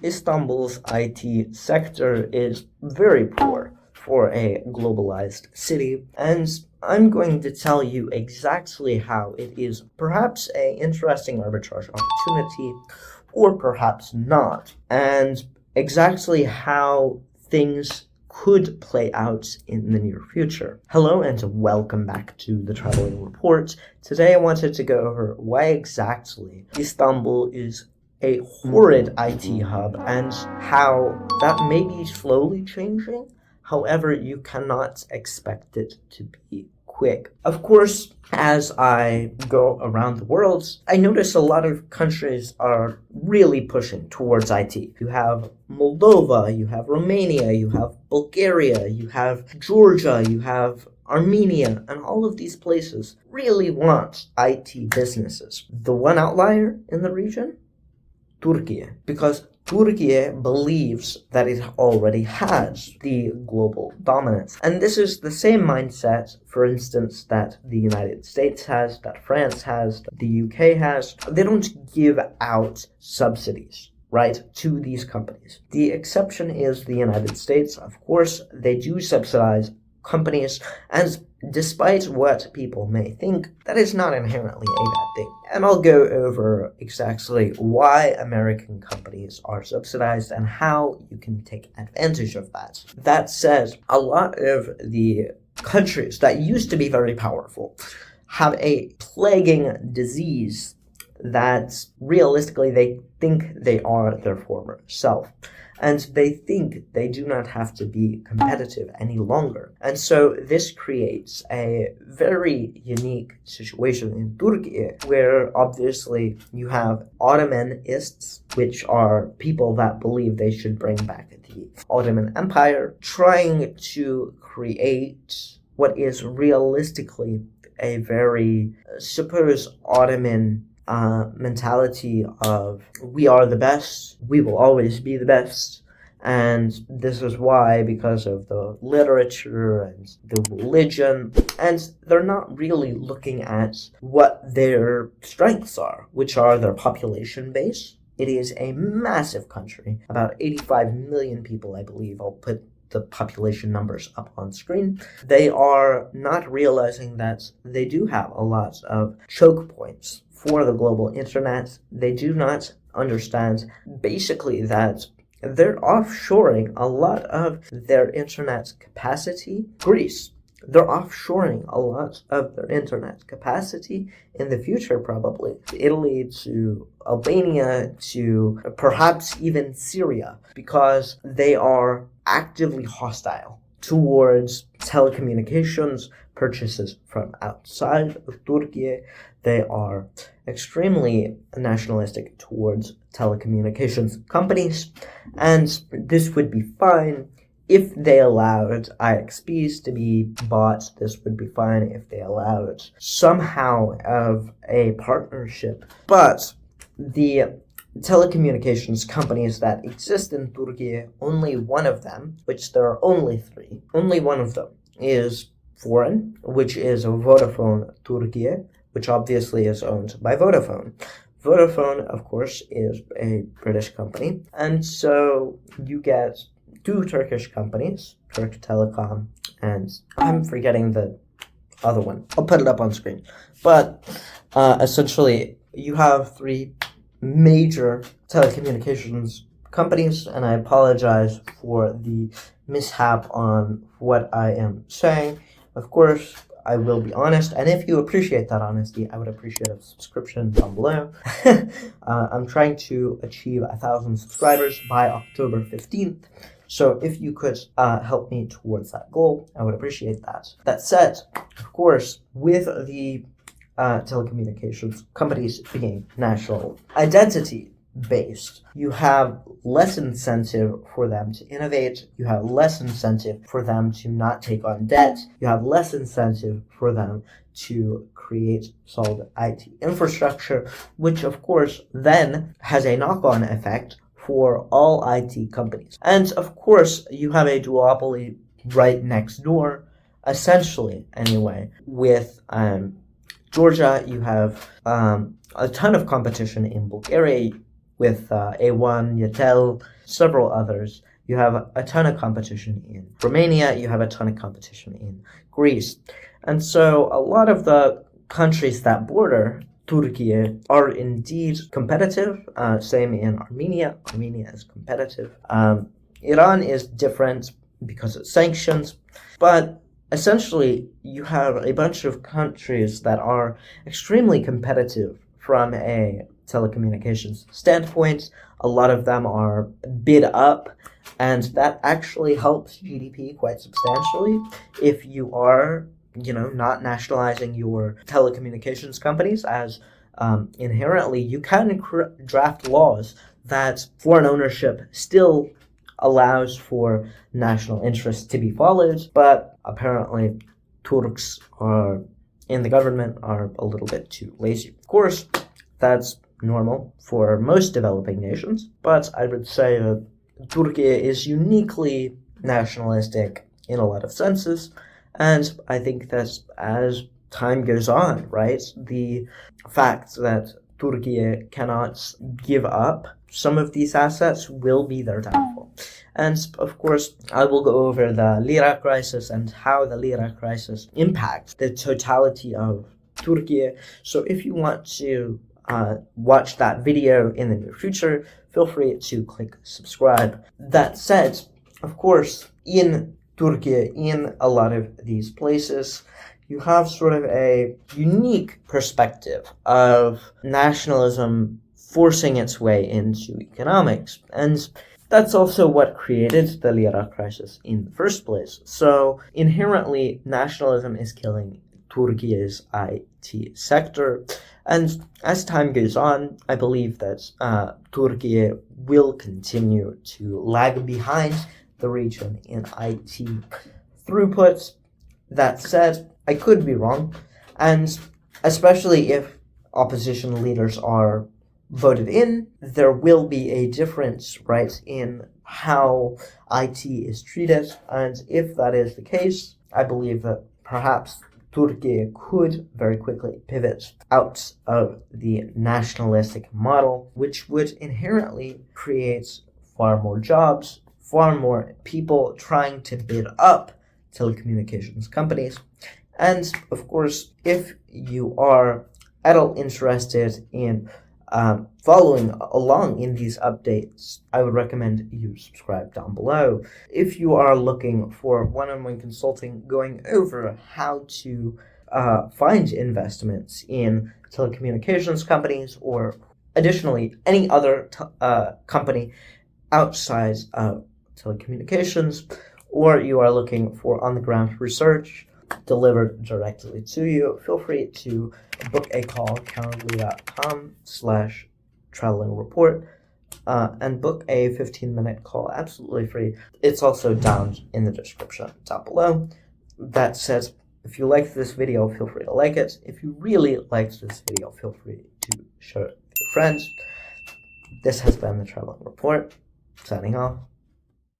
Istanbul's IT sector is very poor for a globalized city, and I'm going to tell you exactly how it is perhaps an interesting arbitrage opportunity, or perhaps not, and exactly how things could play out in the near future. Hello and welcome back to the Traveling Report. Today I wanted to go over why exactly Istanbul is a horrid IT hub and how that may be slowly changing. However, you cannot expect it to be quick. Of course, as I go around the world, I notice a lot of countries are really pushing towards IT. You have Moldova, you have Romania, you have Bulgaria, you have Georgia, you have Armenia, and all of these places really want IT businesses. The one outlier in the region? Turkey, because Turkey believes that it already has the global dominance. And this is the same mindset, for instance, that the United States has, that France has, that the UK has. They don't give out subsidies, right, to these companies. The exception is the United States. Of course, they do subsidize companies, and despite what people may think, that is not inherently a bad thing. And I'll go over exactly why American companies are subsidized and how you can take advantage of that. That said, a lot of the countries that used to be very powerful have a plaguing disease that realistically they think they are their former self. And they think they do not have to be competitive any longer. And so this creates a very unique situation in Turkey, where obviously you have Ottomanists, which are people that believe they should bring back the Ottoman Empire, trying to create what is realistically a very, suppose, Ottoman mentality of we are the best, we will always be the best, and this is why, because of the literature and the religion, and they're not really looking at what their strengths are, which are their population base. It is a massive country, about 85 million people, I believe. I'll put the population numbers up on screen. They are not realizing that they do have a lot of choke points for the global internet. They do not understand basically that they're offshoring a lot of their internet capacity. Greece, they're offshoring a lot of their internet capacity in the future, probably to Italy, to Albania, to perhaps even Syria, because they are actively hostile towards telecommunications purchases from outside of Turkey. They are extremely nationalistic towards telecommunications companies, and this would be fine if they allowed IXPs to be bought. This would be fine if they allowed somehow of a partnership. But the telecommunications companies that exist in Turkey, only one of them, which there are only three, only one of them is foreign, which is Vodafone Turkey, which obviously is owned by Vodafone. Vodafone, of course, is a British company, and so you get two Turkish companies, Turk Telecom, and I'm forgetting the other one. I'll put it up on screen. But essentially, you have three major telecommunications companies, and I apologize for the mishap on what I am saying. Of course, I will be honest, and if you appreciate that honesty, I would appreciate a subscription down below. I'm trying to achieve 1,000 subscribers by October 15th, so if you could help me towards that goal, I would appreciate that. That said, of course, with the telecommunications companies being national identity based, you have less incentive for them to innovate, you have less incentive for them to not take on debt, you have less incentive for them to create solid IT infrastructure, which of course then has a knock-on effect for all IT companies. And of course, you have a duopoly right next door, essentially anyway, with Georgia. You have a ton of competition in Bulgaria with A1, Yatel, several others. You have a ton of competition in Romania, you have a ton of competition in Greece. And so a lot of the countries that border Turkey are indeed competitive. Same in Armenia. Armenia is competitive. Iran is different because of sanctions, but essentially you have a bunch of countries that are extremely competitive from a telecommunications standpoint. A lot of them are bid up, and that actually helps GDP quite substantially if you are, not nationalizing your telecommunications companies, as inherently you can draft laws that foreign ownership still allows for national interests to be followed, but apparently Turks in the government are a little bit too lazy. Of course, that's normal for most developing nations, but I would say that Turkey is uniquely nationalistic in a lot of senses, and I think that as time goes on, right, the fact that Turkey cannot give up some of these assets will be their downfall. And of course, I will go over the Lira crisis and how the Lira crisis impacts the totality of Turkey. So if you want to watch that video in the near future, feel free to click subscribe. That said, of course, in Turkey, in a lot of these places, you have sort of a unique perspective of nationalism forcing its way into economics. And that's also what created the Lira crisis in the first place. So inherently, nationalism is killing Turkey's IT sector. And as time goes on, I believe that Turkey will continue to lag behind the region in IT throughput. That said, I could be wrong, and especially if opposition leaders are voted in, there will be a difference, right, in how IT is treated. And if that is the case, I believe that perhaps Turkey could very quickly pivot out of the nationalistic model, which would inherently create far more jobs, far more people trying to bid up telecommunications companies. And of course, if you are at all interested in following along in these updates, I would recommend you subscribe down below. If you are looking for one-on-one consulting going over how to find investments in telecommunications companies, or additionally any other company outside of telecommunications, or you are looking for on-the-ground research delivered directly to you, feel free to book a call, calendly.com/traveling report, and book a 15-minute call absolutely free. It's also down in the description down below. That said, if you liked this video, feel free to like it. If you really liked this video, feel free to share it with your friends. This has been the Traveling Report, signing off.